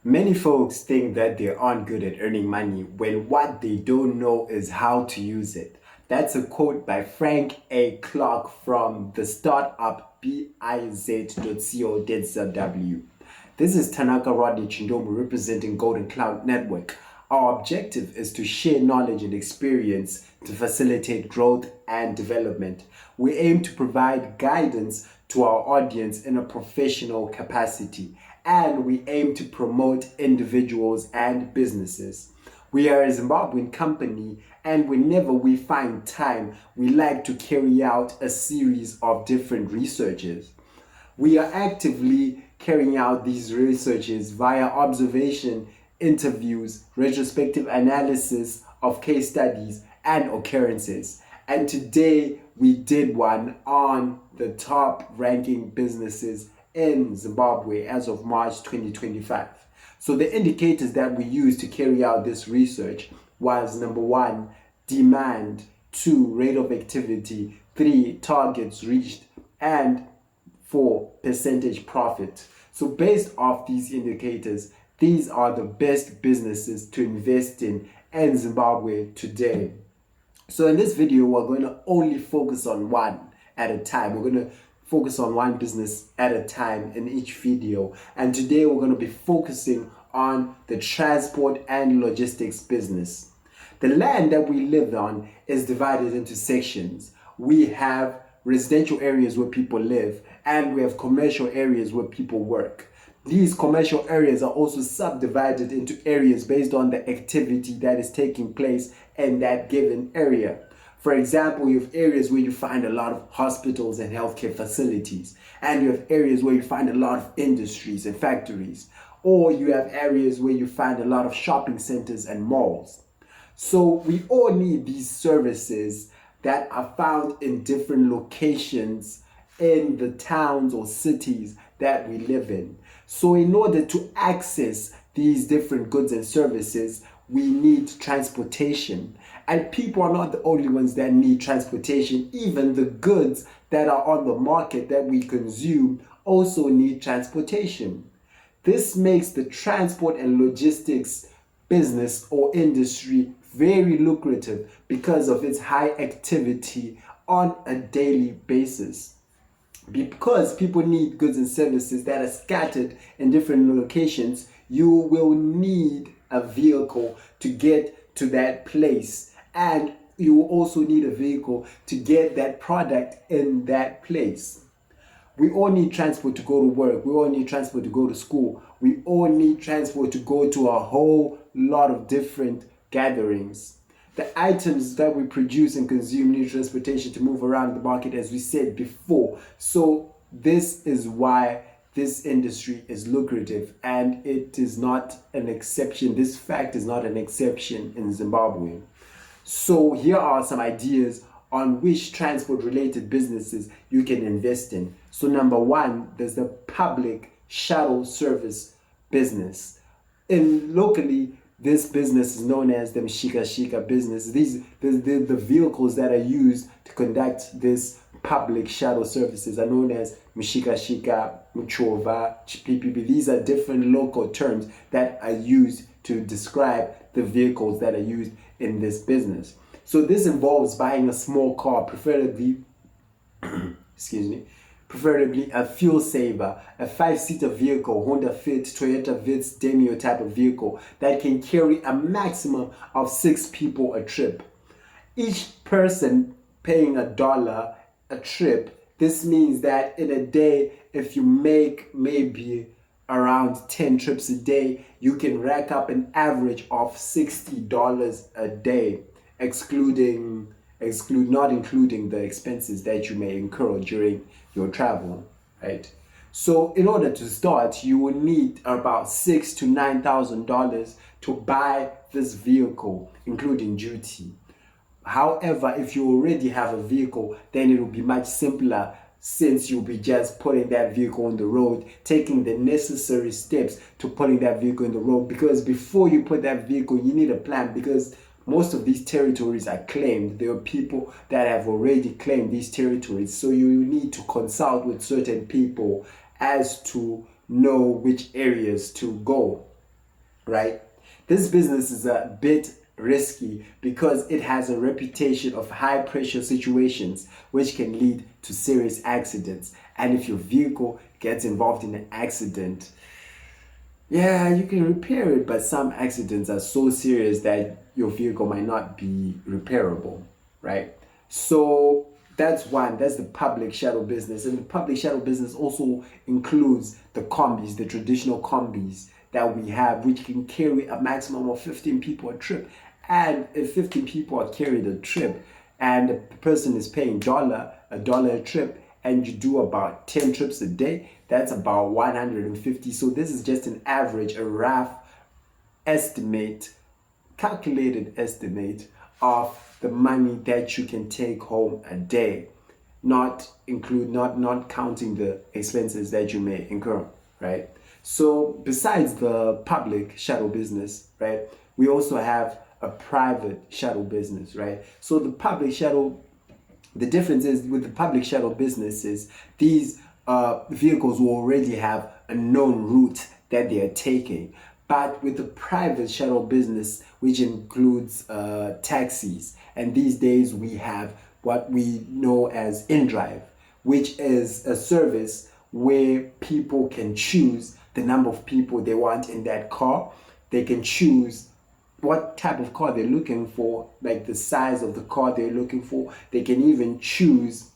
Many folks think that they aren't good at earning money when what they don't know is how to use it. That's a quote by Frank A. Clark from the startup biz.co.zw. This is Tanaka Rodney Chindomu representing Golden Cloud Network. Our objective is to share knowledge and experience to facilitate growth and development. We aim to provide guidance to our audience in a professional capacity, and we aim to promote individuals and businesses. We are a Zimbabwean company, and whenever we find time, we like to carry out a series of different researches. We are actively carrying out these researches via observation, interviews, retrospective analysis of case studies, and occurrences. And today we did one on the top ranking businesses in Zimbabwe as of March 2025. So the indicators that we used to carry out this research was number 1, demand, 2, rate of activity, 3, targets reached, and 4, percentage profit. So based off these indicators, these are the best businesses to invest in Zimbabwe today. So in this video, we're going to only focus on one at a time. We're going to focus on one business at a time in each video. And today we're going to be focusing on the transport and logistics business. The land that we live on is divided into sections. We have residential areas where people live, and we have commercial areas where people work. These commercial areas are also subdivided into areas based on the activity that is taking place in that given area. For example, you have areas where you find a lot of hospitals and healthcare facilities, and you have areas where you find a lot of industries and factories, or you have areas where you find a lot of shopping centers and malls. So we all need these services that are found in different locations in the towns or cities that we live in. So in order to access these different goods and services, we need transportation. And people are not the only ones that need transportation. Even the goods that are on the market that we consume also need transportation. This makes the transport and logistics business or industry very lucrative because of its high activity on a daily basis. Because people need goods and services that are scattered in different locations, you will need a vehicle to get to that place, and you will also need a vehicle to get that product in that place. We all need transport to go to work. We all need transport to go to school. We all need transport to go to a whole lot of different gatherings. The items that we produce and consume need transportation to move around the market, as we said before. So this is why this industry is lucrative, and it is not an exception. This fact is not an exception in Zimbabwe. So here are some ideas on which transport-related businesses you can invest in. So number 1, there's the public shuttle service business. Locally, this business is known as the Shika business. These the vehicles that are used to conduct this public shuttle services are known as Shika, Muchova, PPP. These are different local terms that are used to describe the vehicles that are used in this business. So this involves buying a small car, preferably a fuel saver, a 5-seater vehicle, Honda Fit, Toyota Vitz, Demio type of vehicle that can carry a maximum of 6 people a trip. Each person paying $1 a trip. This means that in a day, if you make maybe around 10 trips a day, you can rack up an average of $60 a day, not including the expenses that you may incur during your travel, right? So in order to start, you will need about $6,000 to $9,000 to buy this vehicle, including duty. However, if you already have a vehicle, then it will be much simpler, since you'll be just putting that vehicle on the road, taking the necessary steps to putting that vehicle on the road. Because before you put that vehicle, you need a plan, because most of these territories are claimed. There are people that have already claimed these territories. So you need to consult with certain people as to know which areas to go. right? This business is a bit risky because it has a reputation of high pressure situations which can lead to serious accidents. And if your vehicle gets involved in an accident, yeah, you can repair it, but some accidents are so serious that your vehicle might not be repairable, right? So that's one, that's the public shuttle business. And the public shuttle business also includes the combis, the traditional combis that we have, which can carry a maximum of 15 people a trip. And if 15 people are carried a trip and the person is paying a dollar a trip, and you do about 10 trips a day, that's about 150. So this is just an average, a rough estimate, calculated estimate of the money that you can take home a day, not counting the expenses that you may incur, right? So besides the public shuttle business, right, we also have a private shuttle business, right? So the public shuttle, the difference is with the public shuttle businesses, these vehicles will already have a known route that they are taking. But with the private shuttle business, which includes taxis, and these days we have what we know as InDrive, which is a service where people can choose the number of people they want in that car. They can choose what type of car they're looking for, like the size of the car they're looking for. They can even choose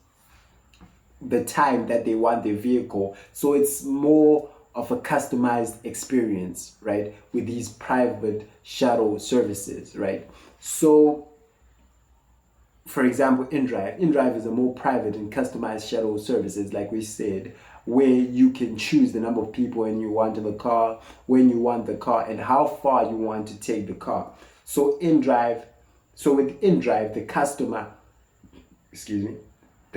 the time that they want their vehicle. So it's more of a customized experience, right, with these private shuttle services, right? So for example, InDrive is a more private and customized shuttle services, like we said, where you can choose the number of people and you want in the car, when you want the car, and how far you want to take the car. So with InDrive, the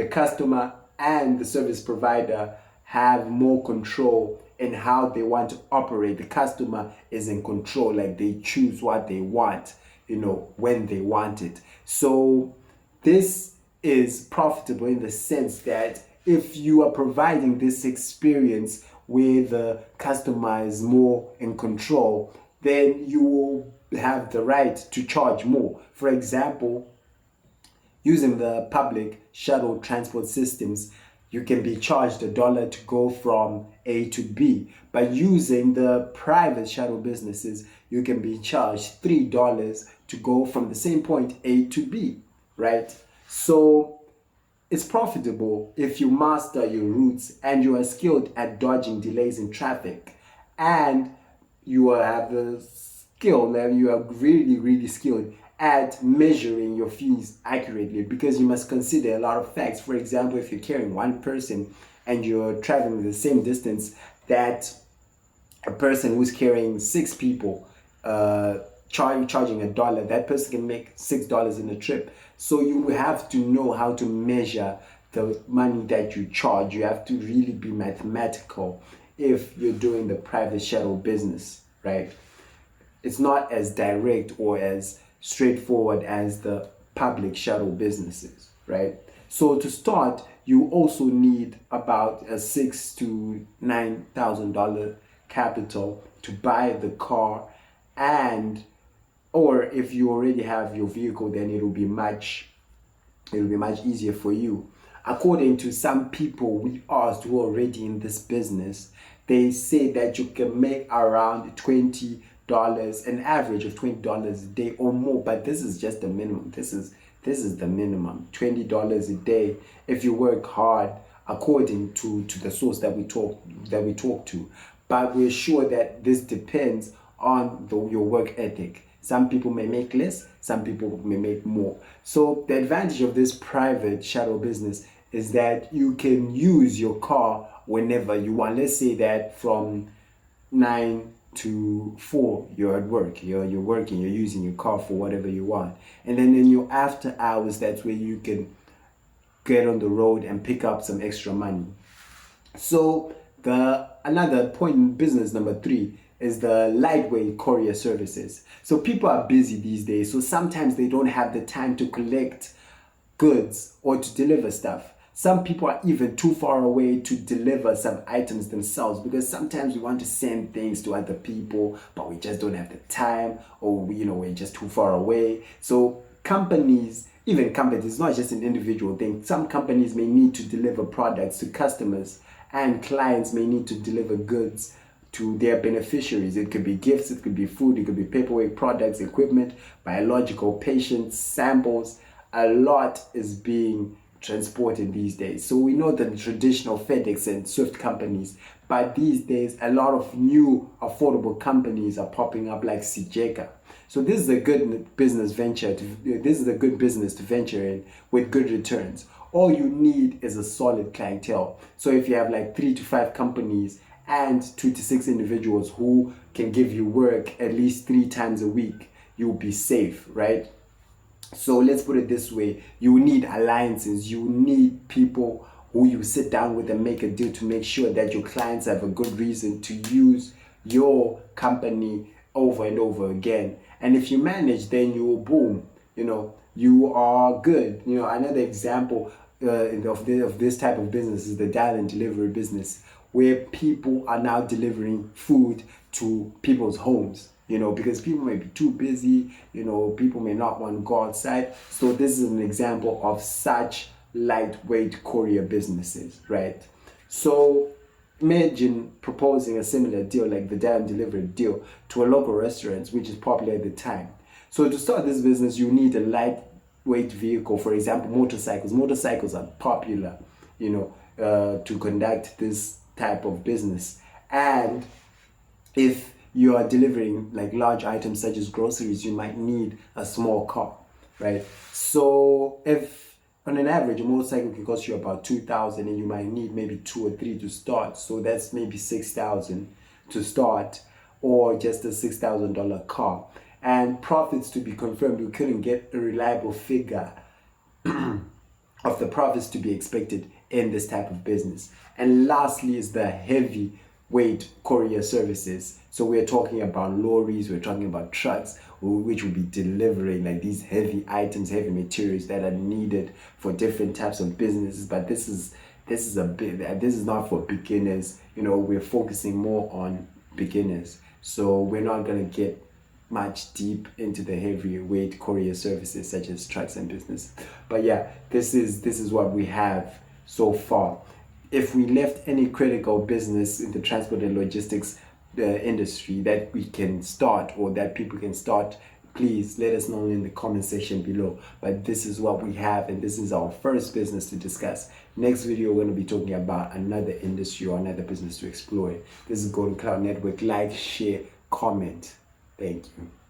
customer and the service provider have more control in how they want to operate. The customer is in control, like they choose what they want, when they want it. So this is profitable in the sense that if you are providing this experience where the customer is more in control, then you will have the right to charge more. For example, using the public shuttle transport systems, you can be charged $1 to go from A to B. But using the private shuttle businesses, you can be charged $3 to go from the same point A to B, right? So it's profitable if you master your routes and you are skilled at dodging delays in traffic, and you have the skill, and you are really, really skilled at measuring your fees accurately, because you must consider a lot of facts. For example, if you're carrying one person and you're traveling the same distance that a person who's carrying 6 people, charging $1, that person can make $6 in a trip. So you have to know how to measure the money that you charge. You have to really be mathematical if you're doing the private shuttle business, right? It's not as direct or as straightforward as the public shuttle businesses, right? So to start, you also need about a $6,000 to $9,000 capital to buy the car, or if you already have your vehicle, then it'll be much easier for you. According to some people we asked who are already in this business, they say that you can make around $20, an average of $20 a day or more, but this is just the minimum. This is the minimum, $20 a day if you work hard, according to the source that we talk to. But we're sure that this depends on your work ethic. Some people may make less, some people may make more. So the advantage of this private shuttle business is that you can use your car whenever you want. Let's say that from 9 to 4 you're at work, you're working, you're using your car for whatever you want. And then in your after hours, that's where you can get on the road and pick up some extra money. So another point in business number 3 is the lightweight courier services. So people are busy these days, so sometimes they don't have the time to collect goods or to deliver stuff. Some people are even too far away to deliver some items themselves, because sometimes we want to send things to other people, but we just don't have the time, or we're just too far away. So companies, even companies, it's not just an individual thing. Some companies may need to deliver products to customers, and clients may need to deliver goods to their beneficiaries. It could be gifts, it could be food, it could be paperwork, products, equipment, biological patients, samples. A lot is being transported these days. So we know the traditional FedEx and Swift companies, but these days a lot of new affordable companies are popping up, like Sijeka. So this is a good business to venture in with good returns. All you need is a solid clientele. So if you have like 3 to 5 companies and 2 to 6 individuals who can give you work at least 3 times a week, you'll be safe, right? So let's put it this way: you need alliances, you need people who you sit down with and make a deal to make sure that your clients have a good reason to use your company over and over again. And if you manage, then you will boom, you are good. Another example of this type of business is the dial and delivery business, where people are now delivering food to people's homes, because people may be too busy, people may not want to go outside. So this is an example of such lightweight courier businesses, right? So imagine proposing a similar deal like the dial and delivery deal to a local restaurant, which is popular at the time. So to start this business, you need a lightweight vehicle. For example, motorcycles. Motorcycles are popular, to conduct this type of business. And if you are delivering like large items such as groceries, you might need a small car, right? So if on an average, a motorcycle can cost you about 2,000, and you might need maybe 2 or 3 to start. So that's maybe 6,000 to start, or just a $6,000 car. And profits to be confirmed. We couldn't get a reliable figure of the profits to be expected in this type of business. And lastly is the heavyweight courier services. So we're talking about lorries, we're talking about trucks, which will be delivering like these heavy items, heavy materials that are needed for different types of businesses. But this is not for beginners. We're focusing more on beginners. So we're not gonna get much deep into the heavyweight courier services such as trucks and business. But yeah, this is what we have so far. If we left any critical business in the transport and logistics industry that we can start, or that people can start, please let us know in the comment section below. But this is what we have, and this is our first business to discuss. Next video, we're going to be talking about another industry or another business to explore. This is Golden Cloud Network. Like, share, comment. Thank you.